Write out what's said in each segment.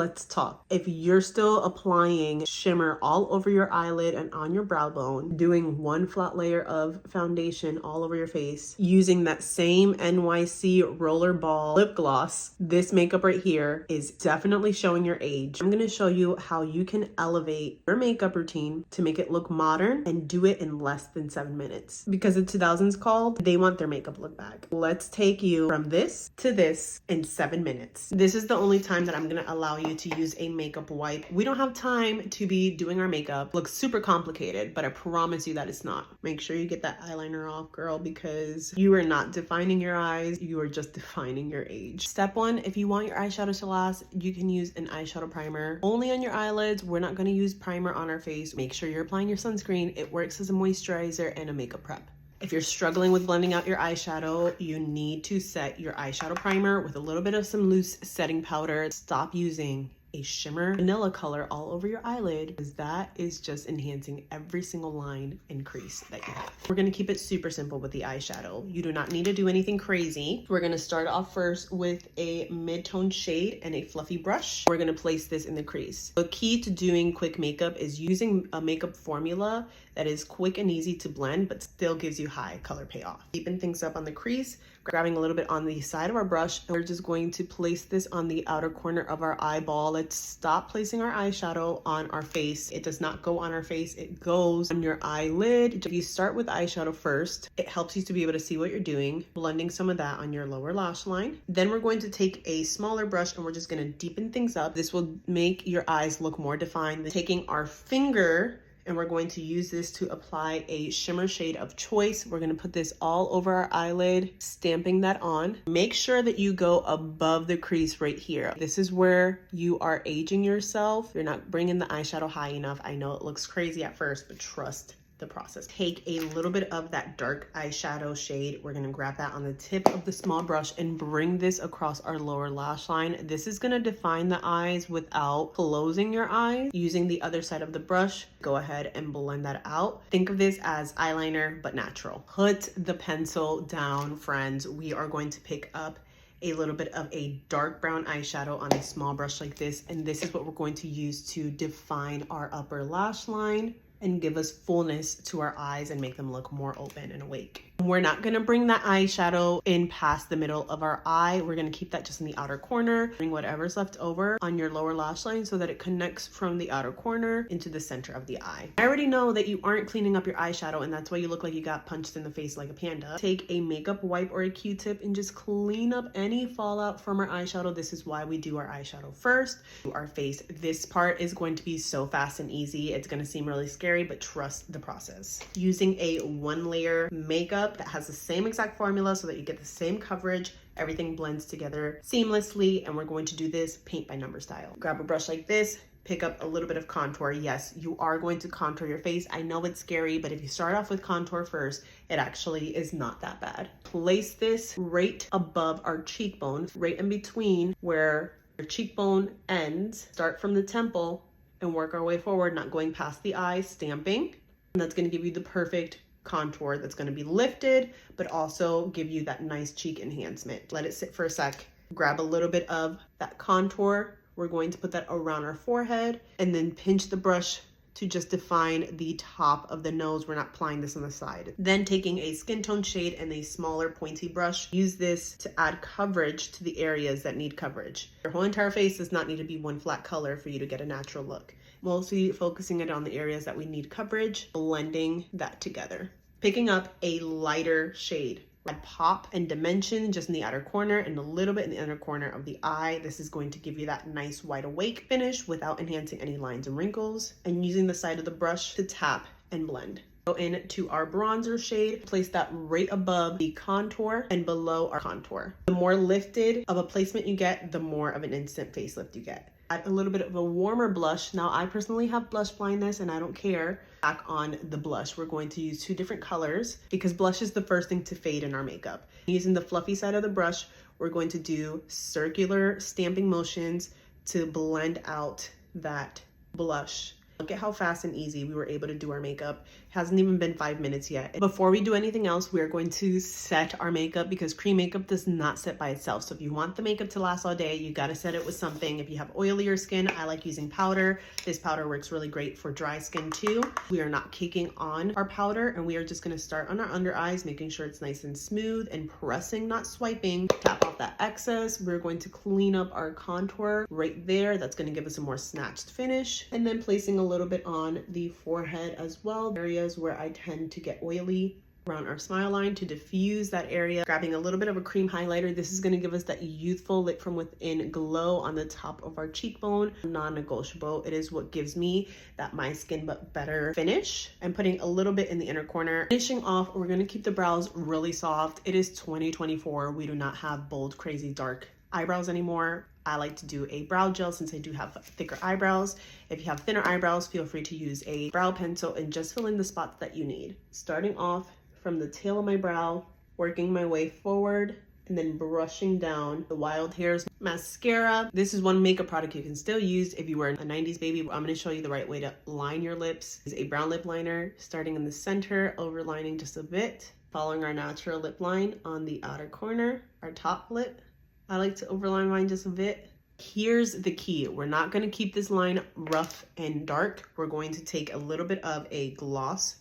Let's talk. If you're still applying shimmer all over your eyelid and on your brow bone, doing one flat layer of foundation all over your face, using that same NYC rollerball lip gloss, this makeup right here is definitely showing your age. I'm going to show you how you can elevate your makeup routine to make it look modern and do it in less than 7 minutes. Because the 2000s called, they want their makeup look back. Let's take you from this to this in 7 minutes. This is the only time that I'm going to allow you to use a makeup wipe. We don't have time to be doing our makeup. Looks super complicated, but I promise you that it's not. Make sure you get that eyeliner off, girl, because you are not defining your eyes. You are just defining your age. Step one, if you want your eyeshadow to last, you can use an eyeshadow primer only on your eyelids. We're not going to use primer on our face. Make sure you're applying your sunscreen. It works as a moisturizer and a makeup prep. If you're struggling with blending out your eyeshadow, you need to set your eyeshadow primer with a little bit of some loose setting powder. Stop using a shimmer vanilla color all over your eyelid, because that is just enhancing every single line and crease that you have. We're going to keep it super simple with the eyeshadow. You do not need to do anything crazy. We're going to start off first with a mid-tone shade and a fluffy brush. We're going to place this in the crease. The key to doing quick makeup is using a makeup formula that is quick and easy to blend, but still gives you high color payoff. Deepen things up on the crease, grabbing a little bit on the side of our brush, and we're just going to place this on the outer corner of our eyeball. Let's stop placing our eyeshadow on our face. It does not go on our face, it goes on your eyelid. If you start with eyeshadow first, it helps you to be able to see what you're doing, blending some of that on your lower lash line. Then we're going to take a smaller brush and we're just going to deepen things up. This will make your eyes look more defined. Taking our finger, and we're going to use this to apply a shimmer shade of choice. We're going to put this all over our eyelid, stamping that on. Make sure that you go above the crease right here. This is where you are aging yourself. You're not bringing the eyeshadow high enough. I know it looks crazy at first, but trust the process. Take a little bit of that dark eyeshadow shade. We're going to grab that on the tip of the small brush and bring this across our lower lash line. This is going to define the eyes without closing your eyes. Using the other side of the brush, go ahead and blend that out. Think of this as eyeliner, but natural. Put the pencil down, friends. We are going to pick up a little bit of a dark brown eyeshadow on a small brush like this, and this is what we're going to use to define our upper lash line and give us fullness to our eyes and make them look more open and awake. We're not gonna bring that eyeshadow in past the middle of our eye. We're gonna keep that just in the outer corner. Bring whatever's left over on your lower lash line so that it connects from the outer corner into the center of the eye. I already know that you aren't cleaning up your eyeshadow, and that's why you look like you got punched in the face like a panda. Take a makeup wipe or a Q-tip and just clean up any fallout from our eyeshadow. This is why we do our eyeshadow first. Our face, this part is going to be so fast and easy. It's gonna seem really scary, but trust the process. Using a 1-layer makeup that has the same exact formula so that you get the same coverage, everything blends together seamlessly, and we're going to do this paint by number style. Grab a brush like this, pick up a little bit of contour. Yes, you are going to contour your face. I know it's scary, but if you start off with contour first, it actually is not that bad. Place this right above our cheekbone, right in between where your cheekbone ends. Start from the temple and work our way forward, not going past the eye, stamping. And that's going to give you the perfect contour that's going to be lifted, but also give you that nice cheek enhancement. Let it sit for a sec. Grab a little bit of that contour. We're going to put that around our forehead and then pinch the brush to just define the top of the nose. We're not applying this on the side. Then taking a skin tone shade and a smaller pointy brush, use this to add coverage to the areas that need coverage. Your whole entire face does not need to be one flat color for you to get a natural look. Mostly focusing it on the areas that we need coverage, blending that together. Picking up a lighter shade. Add pop and dimension just in the outer corner and a little bit in the inner corner of the eye. This is going to give you that nice wide awake finish without enhancing any lines and wrinkles. And using the side of the brush to tap and blend. Go into our bronzer shade, place that right above the contour and below our contour. The more lifted of a placement you get, the more of an instant facelift you get. Add a little bit of a warmer blush. Now, I personally have blush blindness and I don't care. Back on the blush, we're going to use 2 different colors because blush is the first thing to fade in our makeup. Using the fluffy side of the brush, we're going to do circular stamping motions to blend out that blush Look at how fast and easy we were able to do our makeup. It hasn't even been 5 minutes yet. Before we do anything else, we are going to set our makeup because cream makeup does not set by itself. So if you want the makeup to last all day, you got to set it with something. If you have oilier skin, I like using powder. This powder works really great for dry skin too. We are not caking on our powder, and we are just going to start on our under eyes, making sure it's nice and smooth and pressing, not swiping. Tap off that excess. We're going to clean up our contour right there. That's going to give us a more snatched finish. And then placing a little bit on the forehead as well, areas where I tend to get oily, around our smile line to diffuse that area. Grabbing a little bit of a cream highlighter. This is going to give us that youthful lit from within glow on the top of our cheekbone. Non-negotiable. It is what gives me that my skin but better finish. I'm putting a little bit in the inner corner. Finishing off, we're going to keep the brows really soft. It is 2024. We do not have bold, crazy, dark eyebrows anymore. I like to do a brow gel since I do have thicker eyebrows. If you have thinner eyebrows, feel free to use a brow pencil and just fill in the spots that you need. Starting off from the tail of my brow, working my way forward, and then brushing down the wild hairs. Mascara. This is one makeup product you can still use if you were a 90s baby. I'm going to show you the right way to line your lips. This is a brown lip liner, starting in the center, overlining just a bit, following our natural lip line on the outer corner, our top lip. I like to overline mine just a bit. Here's the key. We're not going to keep this line rough and dark. We're going to take a little bit of a gloss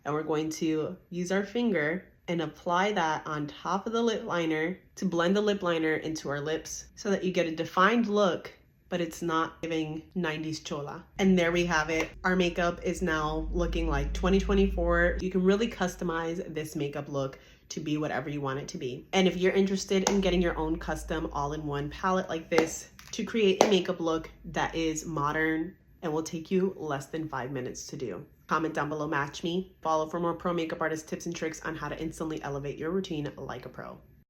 and we're going to use our finger and apply that on top of the lip liner to blend the lip liner into our lips so that you get a defined look, but it's not giving 90s chola. And there we have it. Our makeup is now looking like 2024. You can really customize this makeup look to be whatever you want it to be. And if you're interested in getting your own custom all-in-one palette like this to create a makeup look that is modern and will take you less than 5 minutes to do, comment down below, match me. Follow for more pro makeup artist tips and tricks on how to instantly elevate your routine like a pro.